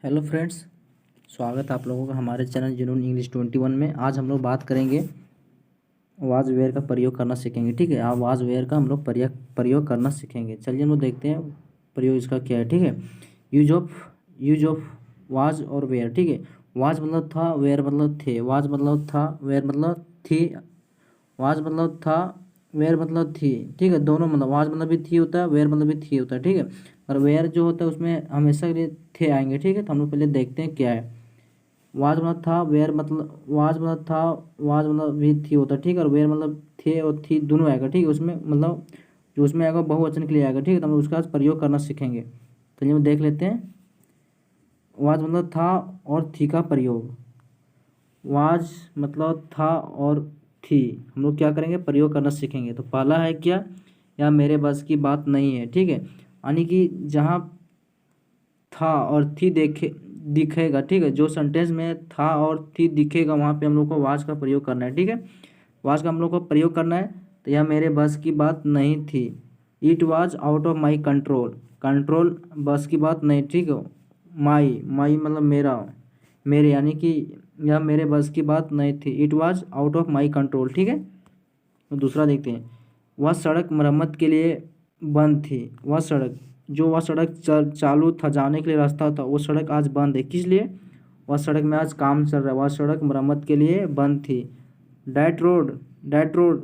Hello friends, स्वागत है आप लोगों का हमारे चैनल जुनून इंग्लिश 21 में। आज हम लोग बात करेंगे वाज वेयर का प्रयोग करना सीखेंगे। ठीक है, आप वाज वेयर का हम लोग प्रयोग करना सीखेंगे। चलिए हम लोग देखते हैं प्रयोग इसका क्या है। ठीक है, यूज ऑफ वाज और वेयर। ठीक है, वाज मतलब था, वेयर मतलब थे। वाज मतलब था, वेयर मतलब थी। वाज मतलब था, वेयर मतलब थी। ठीक है, दोनों मतलब वाज मतलब भी थी होता है, वेयर मतलब भी थी होता है। ठीक है, और वेयर जो होता है उसमें हमेशा के लिए थे आएंगे। ठीक है, तो हम लोग पहले देखते हैं क्या है। वाज मतलब था, वेयर मतलब वाज मतलब था, वाज मतलब भी थी होता है। ठीक है, और वेयर मतलब थे और थी दोनों आएगा। ठीक है, उसमें मतलब जो उसमें आएगा बहुवचन के लिए आएगा। ठीक है, तो हम उसका आज प्रयोग करना सीखेंगे। तो चलिए देख लेते हैं वाज मतलब था और थी का प्रयोग। वाज मतलब था और थी, हम लोग क्या करेंगे, प्रयोग करना सीखेंगे। तो पहला है क्या, या मेरे बस की बात नहीं है। ठीक है, यानी कि जहाँ था और थी देखे दिखेगा। ठीक है, जो सेंटेंस में था और थी दिखेगा वहाँ पे हम लोग को वाज का प्रयोग करना है। ठीक है, वाज का हम लोग को प्रयोग करना है। तो यह मेरे बस की बात नहीं थी। It was out of my control. Control bus की बात नहीं। ठीक है, माई माई मतलब मेरा, मेरे, यानी कि यह मेरे बस की बात नहीं थी। It was out of my control. ठीक है, तो दूसरा देखते हैं। वह सड़क मरम्मत के लिए बंद थी। वह सड़क चालू था, जाने के लिए रास्ता था, वो सड़क आज बंद है। किस लिए? वह सड़क में आज काम चल रहा है। वह सड़क मरम्मत के लिए बंद थी। डैट रोड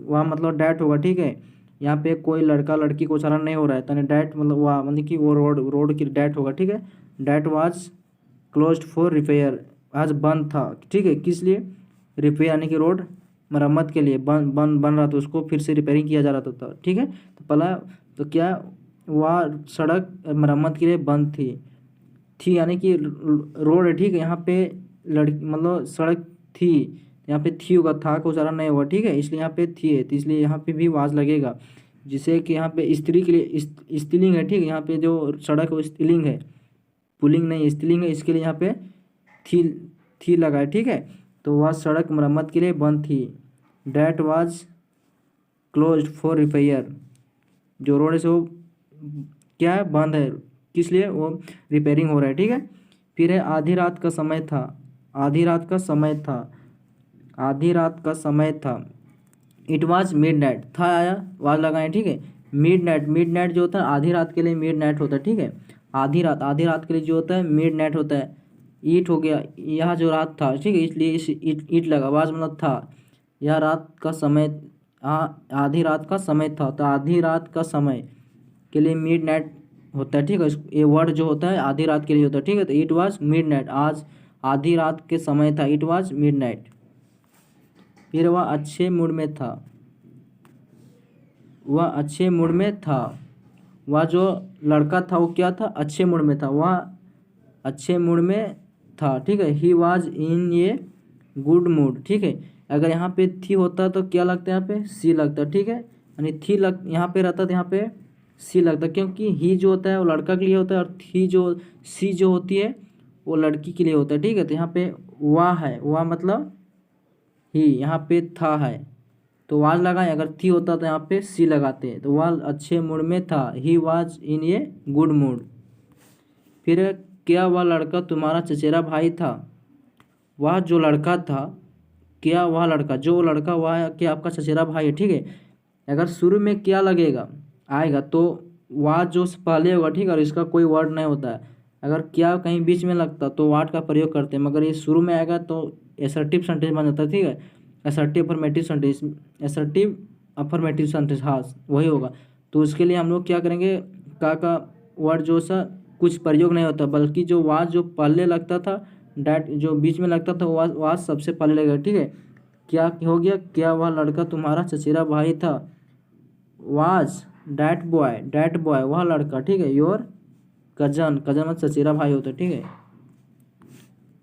वह मतलब डैट होगा। ठीक है, यहाँ पे कोई लड़का लड़की को उच्चारण नहीं हो रहा है, तो डैट मतलब वह मतलब कि वो रोड की डैट होगा। ठीक है, that was closed for repair, आज बंद था। ठीक है, किस लिए? रिपेयर यानी कि रोड मरम्मत के लिए बन रहा था, उसको फिर से रिपेयरिंग किया जा रहा था। ठीक है, तो पहला तो क्या, वह सड़क मरम्मत के लिए बंद थी यानी कि रोड है। ठीक है, यहाँ पे लड़की मतलब सड़क थी, यहाँ पे थी होगा, था का उच्चारण नहीं होगा। ठीक है, इसलिए यहाँ पे थी है, तो इसलिए यहाँ पे भी वाज लगेगा। जिसे कि यहाँ पे स्त्री के लिए स्त्रीलिंग है। ठीक है, यहाँ पे जो सड़क है वो स्त्रीलिंग है, पुल्लिंग नहीं स्त्रीलिंग है, इसके लिए यहाँ पे थी थी लगा है। ठीक है, तो वह सड़क मरम्मत के लिए बंद थी। That was closed for repair, जो रोड है सो क्या है, बंद है। किस लिए? वो रिपेयरिंग हो रहा है। ठीक है, फिर है आधी रात का समय था। आधी रात का समय था, आधी रात का समय था। इट वाज मिड नाइट, था आया वाज लगाएं। ठीक है, मिड नाइट जो होता है आधी रात के लिए मिड नाइट होता है। ठीक है, आधी रात के लिए जो होता है मिड नाइट होता है। ईट हो गया, यह जो रात था। ठीक है, इसलिए इस ईट लगा, वाज मतलब था। यह रात का समय, आधी रात का समय था, तो आधी रात का समय के लिए मिड नाइट होता है। ठीक है, ये वर्ड जो होता है आधी रात के लिए होता है। ठीक है, तो इट वाज मिड नाइट, आज आधी रात के समय था। It was mid night. फिर वह अच्छे मूड में था। वह अच्छे मूड में था, वह जो लड़का था वो क्या था, अच्छे मूड में था। वह अच्छे मूड में था। ठीक है, he was in a good mood. ठीक है, अगर यहाँ पे थी होता तो क्या लगता है, यहाँ पे सी लगता। ठीक है, यानी थी यहाँ पे रहता तो यहाँ पे सी लगता, क्योंकि ही जो होता है वो लड़का के लिए होता है, और थी जो सी जो होती है वो लड़की के लिए होता है। ठीक है, तो यहाँ पे वाह है, वाह मतलब ही, यहाँ पे था है, तो वाज लगाएं। अगर थी होता तो यहाँ पे सी लगाते हैं। तो वह अच्छे मूड में था, he was in a good mood. फिर क्या वह लड़का तुम्हारा चचेरा भाई था? वह जो लड़का था, क्या वह लड़का, जो लड़का वह क्या आपका चचेरा भाई है? ठीक है, अगर शुरू में क्या लगेगा आएगा तो वह जो पहले होगा। ठीक है, और इसका कोई वर्ड नहीं होता है। अगर क्या कहीं बीच में लगता तो वाट का प्रयोग करते हैं, मगर ये शुरू में आएगा तो एसर्टिव सेंटेंस बन जाता है। ठीक है, assertive affirmative sentence, assertive affirmative sentence, हाँ वही होगा। तो उसके लिए हम लोग क्या करेंगे, का वर्ड जो सा कुछ प्रयोग नहीं होता, बल्कि जो वाज जो पहले लगता था, डैट जो बीच में लगता था, वाज सबसे पहले लगेगा। ठीक है, क्या हो गया, क्या वह लड़का तुम्हारा चचेरा भाई था? वाज डैट बॉय वह लड़का। ठीक है, योर कजन, कजन मतलब चचेरा भाई होता है। ठीक है,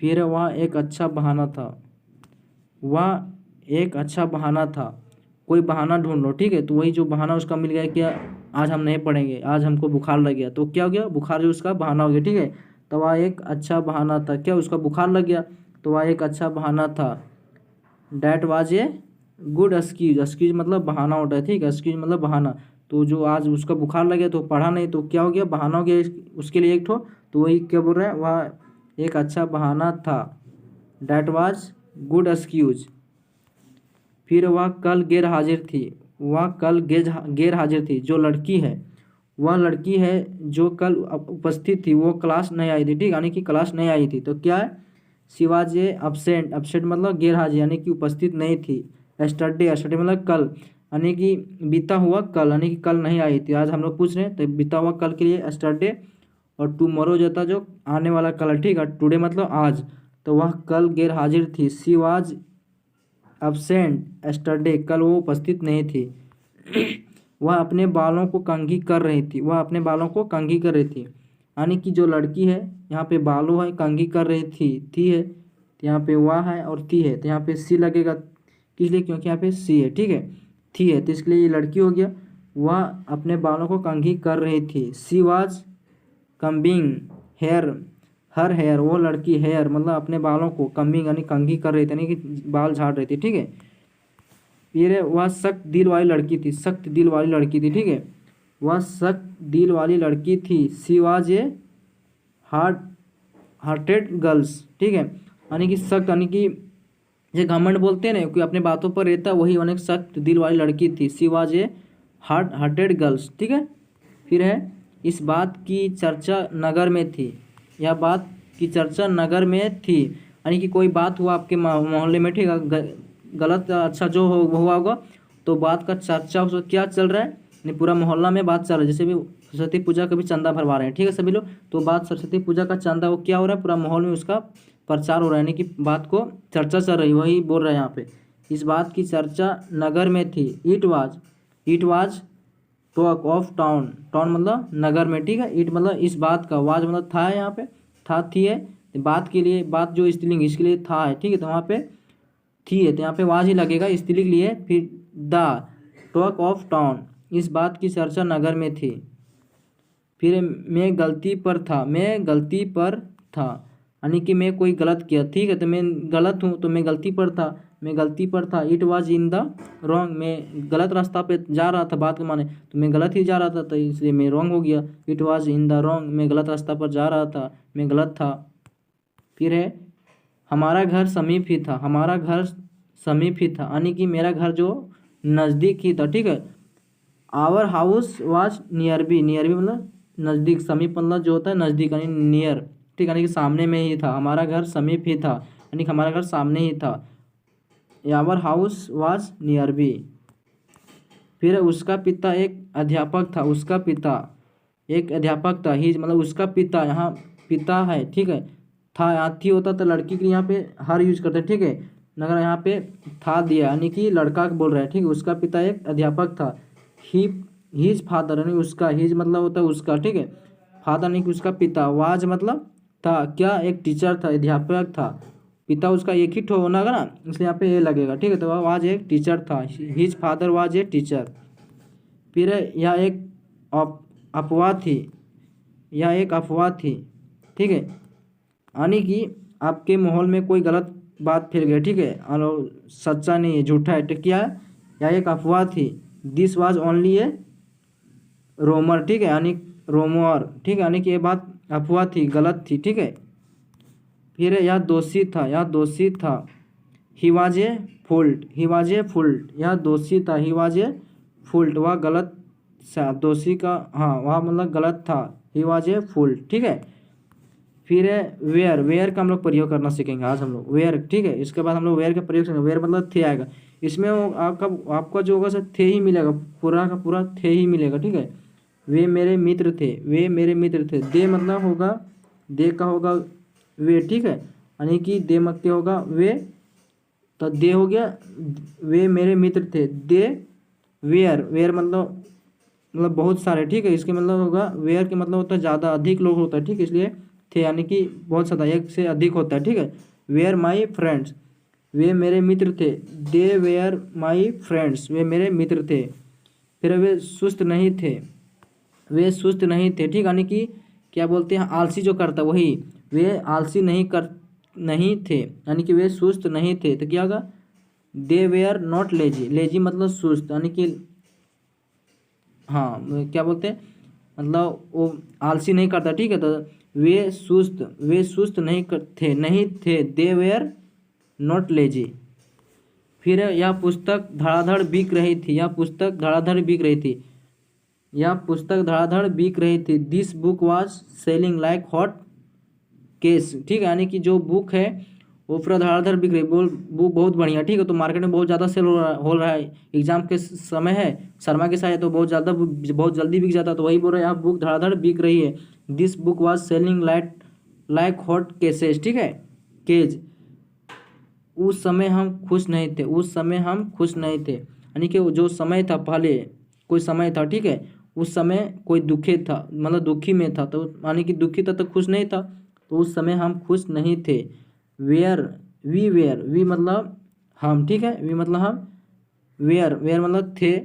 फिर वह एक अच्छा बहाना था। वह एक अच्छा बहाना था, कोई बहाना ढूंढ लो। ठीक है, तो वही जो बहाना उसका मिल गया, क्या आज हम नहीं पढ़ेंगे, आज हमको बुखार लग गया, तो क्या हो गया, बुखार जो उसका बहाना हो गया। ठीक है, तो वह एक अच्छा बहाना था, क्या उसका बुखार लग गया, तो वह एक अच्छा बहाना था। That was a good excuse, excuse मतलब बहाना होता है। ठीक है, एक्सक्यूज मतलब बहाना। तो जो आज उसका बुखार लग गया तो पढ़ा नहीं, तो क्या हो गया, बहाना हो गया उसके लिए एक ठो। तो वही क्या बोल रहा है, वह एक अच्छा बहाना था। That was good excuse. फिर वह कल गैर हाजिर थी। वह कल गैर हाजिर थी। जो लड़की है, वह लड़की है जो कल उपस्थित थी, वो क्लास नहीं आई थी, ठीक, यानी कि क्लास नहीं आई थी। तो क्या है, she was a absent। absent मतलब गैर हाजिर, यानी कि उपस्थित नहीं थी। yesterday, yesterday मतलब कल, यानी कि बीता हुआ कल, यानी कि कल नहीं आई थी। आज हम लोग पूछ रहे हैं तो बीता हुआ कल के लिए yesterday, और टुमारो जो था जो आने वाला कल, ठीक है। टुडे मतलब आज। तो वह कल गैर हाजिर थी। शी वाज absent yesterday, कल वो उपस्थित नहीं थी। वह अपने बालों को कंघी कर रही थी। वह अपने बालों को कंघी कर रही थी, यानी कि जो लड़की है यहाँ पे बालों है कंघी कर रही थी है, तो यहाँ पे वह है और थी है, तो यहाँ पे सी लगेगा। किस लिए, क्योंकि यहाँ पे सी है, ठीक है, थी है, तो इसके लिए ये लड़की हो गया। वह अपने बालों को कंघी कर रही थी। She was combing hair her hair, वो लड़की हेयर मतलब अपने बालों को कम्बिंग यानी कंघी कर रही थी, यानी कि बाल झाड़ रही थी, ठीक है। फिर वह सख्त दिल वाली लड़की थी। सख्त दिल वाली लड़की थी, ठीक है। वह सख्त दिल वाली लड़की थी। She was a heart hearted girls, ठीक है, यानी कि सख्त, यानी कि जो घमंड बोलते हैं ना, कोई अपने बातों पर रहता है, वही अनेक सख्त दिल वाली लड़की थी। She was a hearted girls, ठीक है। फिर है, इस बात की चर्चा नगर में थी। यह बात की चर्चा नगर में थी, यानी कि कोई बात हुआ आपके मोहल्ले में, ठीक है, गलत अच्छा जो हुआ होगा, तो बात का चर्चा उसका क्या चल रहा है, नहीं पूरा मोहल्ला में बात चल रहा है। जैसे भी सरस्वती पूजा का भी चंदा भरवा रहे हैं, ठीक है सभी लोग, तो बात सरस्वती पूजा का चंदा वो क्या हो रहा है, पूरा माहौल में उसका प्रचार हो रहा है, यानी कि बात को चर्चा चल रही, वही बोल रहे हैं यहाँ पे। इस बात की चर्चा नगर में थी। It was talk of town. Town मतलब नगर में, ठीक है। इट मतलब इस बात का, वाज मतलब था है, यहाँ पे था थी है, बात के लिए, बात जो स्त्रीलिंग इसके लिए था है, ठीक है, तो वहाँ पे थी है, तो यहाँ पे वाज ही लगेगा स्त्रीलिंग लिए। फिर द टॉक ऑफ टाउन, इस बात की चर्चा नगर में थी। फिर मैं गलती पर था। मैं गलती पर था, यानी कि मैं कोई गलत किया, ठीक है, तो मैं गलत हूँ, तो मैं गलती पर था। मैं गलती पर था। It was in the wrong, मैं गलत रास्ता पे जा रहा था, बात को माने तो मैं गलत ही जा रहा था, तो इसलिए मैं रॉन्ग हो गया। It was in the wrong, मैं गलत रास्ता पर जा रहा था, मैं गलत था। फिर है, हमारा घर समीप ही था। हमारा घर समीप ही था, यानी कि मेरा घर जो नज़दीक ही था, ठीक है। Our house was nearby मतलब नज़दीक, समीप मतलब जो होता है नज़दीक, यानी नियर, ठीक, यानी कि सामने में ही था। हमारा घर समीप ही था, यानी कि हमारा घर सामने ही था। Our house was nearby. फिर उसका पिता एक अध्यापक था। उसका पिता एक अध्यापक था। ही मतलब उसका पिता, यहाँ पिता है, ठीक है, था यहाँ थी होता तो लड़की के लिए यहाँ पे हर यूज करते हैं, ठीक है, मगर यहाँ पे था दिया, यानी कि लड़का बोल रहा है, ठीक है। उसका पिता एक अध्यापक था। ही हिज फादर, यानी उसका, हिज मतलब होता है उसका, ठीक है, फादर यानी कि उसका पिता, वाज मतलब था, क्या एक टीचर था, अध्यापक था। पिता उसका एक ही ठो होना ना, इसलिए यहाँ पे ये लगेगा, ठीक है, तो वह वाज एक टीचर था। His father was a teacher. फिर यह एक अफवाह थी। यह एक अफवाह थी, ठीक है, यानी कि आपके माहौल में कोई गलत बात फैल गया, ठीक है, और सच्चा नहीं है, झूठा है, तो क्या है, यह एक अफवाह थी। दिस वाज ओनली ए रोमर, ठीक है, यानी रोमर, ठीक है, यानी कि ये बात अफवाह थी, गलत थी, ठीक है। फिर यह दोषी था। यह दोषी था। He was a फुल्ट। He was a फुल्ट, यह दोषी था। ही वाज ए फुल्ट, वह गलत सा, दोषी का, हाँ, वह मतलब गलत था। ही वाज ए फुल्ट, ठीक है। फिर है वेयर। वेयर का हम लोग प्रयोग करना सीखेंगे आज हम लोग, वेयर, ठीक है। इसके बाद हम लोग वेयर का प्रयोग सीखेंगे। वेयर मतलब थे आएगा, इसमें वो आपका जो होगा सर थे ही मिलेगा, पूरा का पूरा थे ही मिलेगा, ठीक है। वे मेरे मित्र थे। वे मेरे मित्र थे। दे मतलब होगा, दे का होगा वे, ठीक है, यानी कि दे मत के होगा वे, तो दे हो गया, वे मेरे मित्र थे। दे वेयर, वेयर मतलब बहुत सारे, ठीक है, इसके मतलब होगा वेयर के मतलब होता है ज़्यादा, अधिक लोग होता है, ठीक है, इसलिए थे, यानी कि बहुत ज़्यादा, एक से अधिक होता है, ठीक है। वेयर माई फ्रेंड्स, वे मेरे मित्र थे। दे वेयर माई फ्रेंड्स, वे मेरे मित्र थे। फिर वे सुस्त नहीं थे। वे सुस्त नहीं थे, ठीक, यानी कि क्या बोलते हैं, आलसी जो करता वही, वे आलसी नहीं थे, यानी कि वे सुस्त नहीं थे, तो क्या होगा, दे वेयर नॉट लेजी। लेजी मतलब सुस्त, यानी कि हाँ क्या बोलते हैं, मतलब वो आलसी नहीं करता, ठीक है, तो वे सुस्त नहीं थे दे वेयर नॉट लेजी। फिर यह पुस्तक धड़ाधड़ बिक रही थी, यह पुस्तक धड़ाधड़ बिक रही थी, यह पुस्तक धड़ाधड़ बिक रही थी। This book was selling like hot case, ठीक है, यानी कि जो बुक है वो पूरा धड़ाधड़ बिक रही, बुक बहुत बढ़िया, ठीक है, तो मार्केट में बहुत ज़्यादा सेल हो रहा है, एग्जाम के समय है, शर्मा के साथ है, तो बहुत जल्दी बिक जाता है, तो वही बोल रहे हैं आप बुक धड़ाधड़ बिक रही है। This book was selling like hot cases, ठीक है, केज। उस समय हम खुश नहीं थे, उस समय हम खुश नहीं थे, यानी कि जो समय था पहले कोई समय था, ठीक है, उस समय कोई दुखी था, मतलब दुखी में था, तो यानी कि दुखी था तो खुश नहीं था, तो उस समय हम खुश नहीं थे। वी मतलब हम, ठीक है, वी मतलब हम, वेयर मतलब थे,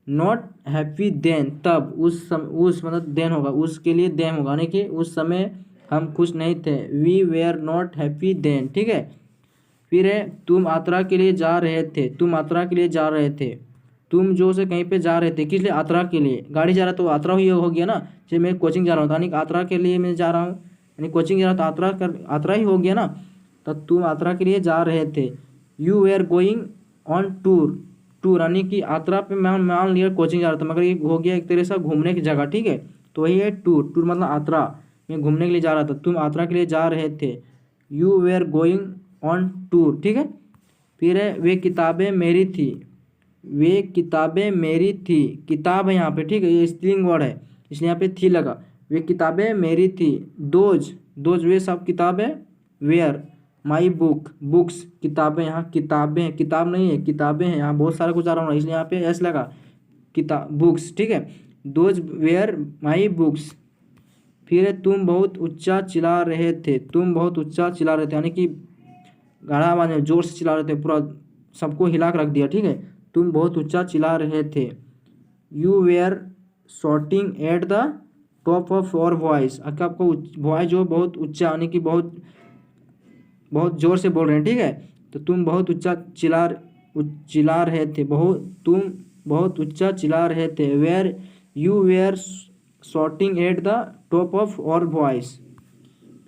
नॉट हैप्पी देन तब, उस मतलब देन होगा, उसके लिए देन होगा, यानी कि उस समय हम खुश नहीं थे। We were not happy then, ठीक है। फिर है तुम यात्रा के लिए जा रहे थे, तुम यात्रा के लिए जा रहे थे, तुम जो से कहीं पे जा रहे थे, किस लिए, यात्रा के लिए, गाड़ी जा रहा तो यात्रा ही हो गया ना, जैसे मैं कोचिंग जा रहा हूँ यानी यात्रा के लिए मैं जा रहा हूँ, यानी कोचिंग जा रहा तो यात्रा ही हो गया ना, तो तुम यात्रा के लिए जा रहे थे। You were going on tour यानी कि यात्रा पे मैं मान लिया कोचिंग जा रहा था, मगर ये हो गया एक तरह से घूमने की जगह, ठीक है, तो वही है टूर मतलब यात्रा, मैं घूमने के लिए जा रहा था, तुम यात्रा के लिए जा रहे थे। You were going on tour, ठीक है। फिर है वे किताबें मेरी थी, वे किताबें मेरी थी, किताब है यहाँ पे, ठीक है, ये स्त्रीलिंग वर्ड है इसलिए यहाँ पे थी लगा। वे किताबें मेरी थी। दोज वे सब किताबें, वेयर माई बुक्स किताबें, यहाँ किताबें, किताब नहीं है किताबें हैं, यहाँ बहुत सारा कुछ आ रहा है इसलिए यहाँ पे एस लगा, किताब बुक्स, ठीक है। Those were my books. फिर तुम बहुत ऊंचा चिल्ला रहे थे, तुम बहुत ऊंचा चिल्ला रहे थे, यानी कि गाढ़ा आवाज में जोर से चिल्ला रहे थे, पूरा सबको हिला कर रख दिया, ठीक है, तुम बहुत ऊंचा चिल्ला रहे थे। You were shouting at the top of your voice, आपको वॉइस जो बहुत ऊंचा, यानी कि बहुत जोर से बोल रहे हैं, ठीक है, तो तुम बहुत ऊंचा चिल्ला रहे थे, तुम बहुत ऊंचा चिल्ला रहे थे। You were shouting at the top of your voice.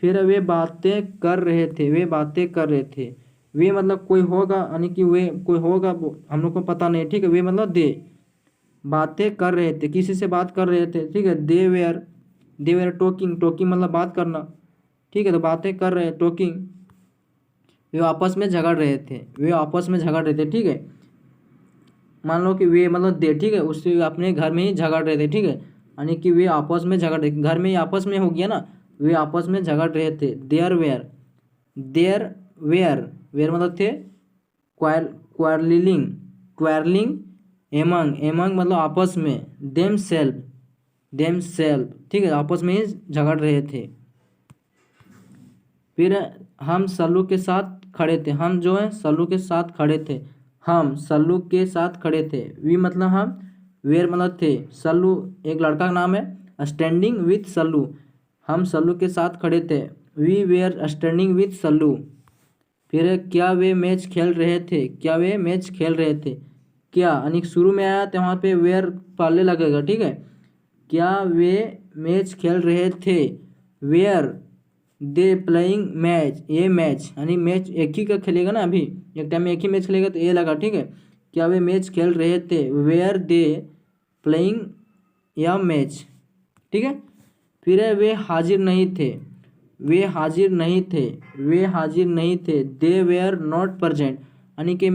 फिर वे बातें कर रहे थे, वे बातें कर रहे थे, वे मतलब कोई होगा, यानी कि वे कोई होगा हम लोग को पता नहीं, ठीक है, वे मतलब दे बातें कर रहे थे, किसी से बात कर रहे थे, ठीक है। दे वेयर टॉकिंग मतलब बात करना, ठीक है, तो बातें कर रहे टॉकिंग। वे आपस में झगड़ रहे थे, वे आपस में झगड़ रहे थे, ठीक है, मान लो कि वे मतलब दे, ठीक है, उससे अपने घर में ही झगड़ रहे थे, ठीक है, यानी कि वे आपस में झगड़ रहे, घर में ही आपस में हो गया ना, वे आपस में झगड़ रहे थे। देयर वेयर मतलब थे, क्वारलिंग एमंग मतलब आपस में, देम सेल्फ, ठीक है, आपस में ही झगड़ रहे थे। फिर हम सल्लू के साथ खड़े थे, हम जो है सल्लू के साथ खड़े थे, हम सल्लू के साथ खड़े थे। वी मतलब हम, वेयर मतलब थे, सल्लू एक लड़का का नाम है, स्टैंडिंग विथ सल्लू, हम सल्लू के साथ खड़े थे। We were standing with Sallu. फिर क्या वे मैच खेल रहे थे, क्या वे मैच खेल रहे थे, क्या यानी शुरू में आया तो वहाँ पे वेयर पहले लगेगा, ठीक है, क्या वे मैच खेल रहे थे। वेयर दे प्लेइंग मैच, ये मैच यानी मैच एक ही का खेलेगा ना, अभी एक टाइम में एक ही मैच खेलेगा तो ये लगा, ठीक है, क्या वे मैच खेल रहे थे। वेयर दे प्लेइंग या मैच, ठीक है। फिर है वे हाजिर नहीं थे, वे हाजिर नहीं थे, वे हाजिर नहीं थे। दे वेयर नॉट प्रजेंट, यानी कि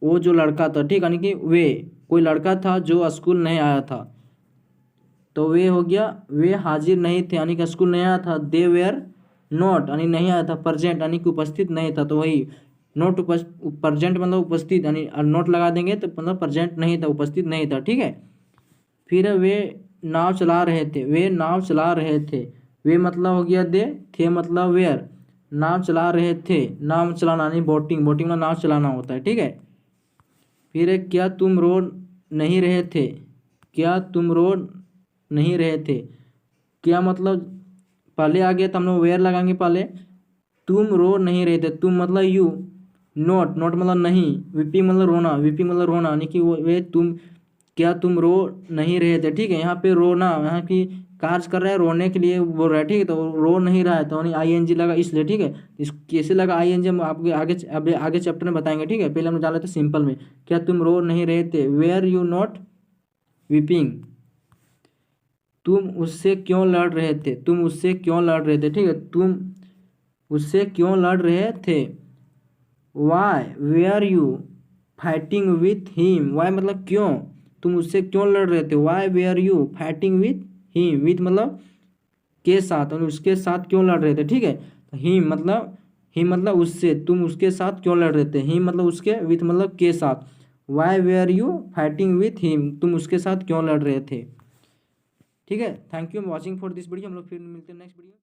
वो जो लड़का था, ठीक, यानी कि वे कोई लड़का था जो स्कूल नहीं आया था, तो वे हो गया, वे हाजिर नहीं थे यानी कि स्कूल नहीं आया था। दे वेयर नॉट यानी नहीं आया था, प्रजेंट यानी कि उपस्थित नहीं था, तो वही नॉट प्रजेंट मतलब उपस्थित, यानी नॉट लगा देंगे तो मतलब प्रजेंट नहीं था, उपस्थित नहीं था, ठीक है। फिर वे नाव चला रहे थे, वे नाव चला रहे थे, वे मतलब हो गया दे, थे मतलब वेयर, नाव चला रहे थे, नाव चलाना यानी बोटिंग मतलब नाव चलाना होता है, ठीक है। फिर क्या तुम रो नहीं रहे थे, क्या तुम रो नहीं रहे थे, क्या मतलब पहले आ गया तो हम लोग वेयर लगाएंगे पहले। तुम रो नहीं रहे थे, तुम मतलब यू, नॉट मतलब नहीं, वीपी मतलब रोना, यानी कि वो वे तुम, क्या तुम रो नहीं रहे थे, ठीक है, यहाँ पे रोना, यहाँ की कार्य कर रहा है, रोने के लिए बोल रहा है, ठीक है। तो रो नहीं रहा है तो ING लगा इसलिए, ठीक है। इस कैसे लगा ING हम आपके आगे चैप्टर में बताएंगे, ठीक है। पहले हम जान लेते हैं सिंपल में। क्या तुम रो नहीं रहे थे? Were you not weeping? तुम उससे क्यों लड़ रहे थे? तुम उससे क्यों लड़ रहे थे, ठीक है। तुम उससे क्यों लड़ रहे थे? Why were you fighting with him? Why मतलब क्यों, तुम उससे क्यों लड़ रहे थे। Why were you fighting with him? With मतलब के साथ, और उसके साथ क्यों लड़ रहे थे, ठीक है। हिम मतलब उससे, तुम उसके साथ क्यों लड़ रहे थे। हिम मतलब उसके, विथ मतलब के साथ। Why were you fighting with him? तुम उसके साथ क्यों लड़ रहे थे, ठीक है। Thank you watching for this video. हम लोग फिर मिलते हैं नेक्स्ट वीडियो।